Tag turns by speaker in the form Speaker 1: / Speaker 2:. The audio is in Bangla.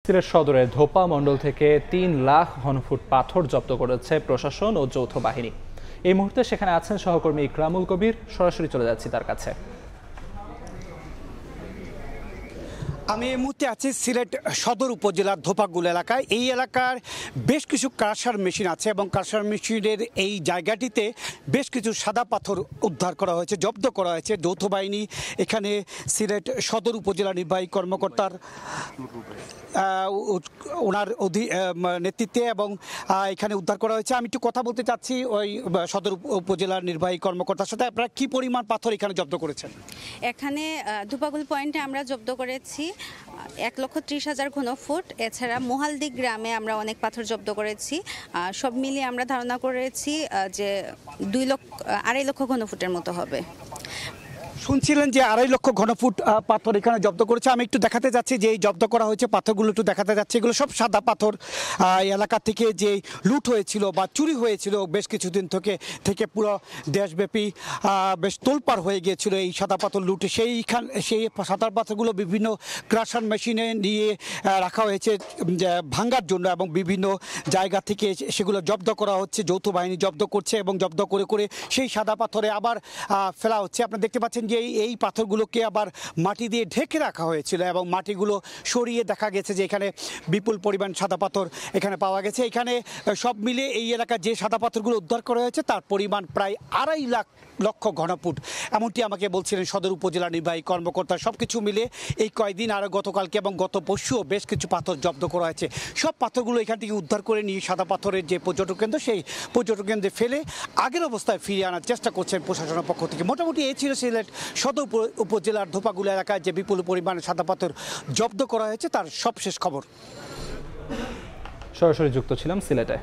Speaker 1: সিলেট সদরের ধোপা মণ্ডল থেকে ৩ লাখ ঘনফুট পাথর জব্দ করেছে প্রশাসন ও যৌথ বাহিনী। এই মুহূর্তে সেখানে আছেন সহকর্মী ইকরামুল কবির। সরাসরি চলে যাচ্ছি তার কাছে।
Speaker 2: আমি এই মুহূর্তে আছি সিলেট সদর উপজেলার ধোপাগুল এলাকায়। এই এলাকার বেশ কিছু ক্রাশার মেশিন আছে এবং ক্রাশার মেশিনের এই জায়গাটিতে বেশ কিছু সাদা পাথর উদ্ধার করা হয়েছে, জব্দ করা হয়েছে। যৌথ বাহিনী এখানে সিলেট সদর উপজেলা নির্বাহী কর্মকর্তার ওনার নেতৃত্বে এবং এখানে উদ্ধার করা হয়েছে। আমি একটু কথা বলতে চাচ্ছি ওই সদর উপজেলার নির্বাহী কর্মকর্তার সাথে। আপনারা কি পরিমাণ পাথর এখানে জব্দ করেছেন?
Speaker 3: এখানে ধোপাগুল পয়েন্টে আমরা জব্দ করেছি 1,30,000 ঘনফুট। এছাড়া মোহালদি গ্রামে আমরা অনেক পাথর জব্দ করেছি। সব মিলিয়ে আমরা ধারণা করেছি যে 2.5 লক্ষ ঘনফুটের মতো হবে।
Speaker 2: শুনছিলেন যে 2.5 লক্ষ ঘনফুট পাথর এখানে জব্দ করেছে। আমি একটু দেখাতে যাচ্ছি যে এই জব্দ করা হয়েছে পাথরগুলো একটু দেখাতে যাচ্ছে। এগুলো সব সাদা পাথর। এলাকা থেকে যে লুট হয়েছিল বা চুরি হয়েছিল বেশ কিছুদিন থেকে পুরো দেশব্যাপী বেশ তোলপাড় হয়ে গিয়েছিল এই সাদা পাথর লুটে। সেই সাদা পাথরগুলো বিভিন্ন ক্রাশার মেশিনে নিয়ে রাখা হয়েছে ভাঙার জন্য এবং বিভিন্ন জায়গা থেকে সেগুলো জব্দ করা হচ্ছে। যৌথ বাহিনী জব্দ করছে এবং জব্দ করে করে সেই সাদা পাথরে আবার ফেলা হচ্ছে। আপনারা দেখতে পাচ্ছেন যে এই পাথরগুলোকে আবার মাটি দিয়ে ঢেকে রাখা হয়েছিল এবং মাটিগুলো সরিয়ে দেখা গেছে যে এখানে বিপুল পরিমাণ সাদা পাথর এখানে পাওয়া গেছে। এখানে সব মিলে এই এলাকায় যে সাদা পাথরগুলো উদ্ধার করা হয়েছে তার পরিমাণ প্রায় 2.5 লক্ষ ঘনফুট, এমনটি আমাকে বলছিলেন সদর উপজেলা নির্বাহী কর্মকর্তা। সব কিছু মিলে এই কয়েকদিন আর গতকালকে এবং গত পরশুও বেশ কিছু পাথর জব্দ করা হয়েছে। সব পাথরগুলো এখান থেকে উদ্ধার করে নিয়ে সাদা পাথরের যে পর্যটক কেন্দ্র সেই পর্যটক কেন্দ্রে ফেলে আগের অবস্থায় ফিরিয়ে আনার চেষ্টা করছেন প্রশাসনের পক্ষ থেকে। মোটামুটি এই ছিল সিলেট সদর উপজেলার ধোপাগুল এলাকায় যে বিপুল পরিমাণে সাদা পাথর জব্দ করা হয়েছে তার সবশেষ খবর।
Speaker 1: সরাসরি যুক্ত ছিলাম সিলেটে।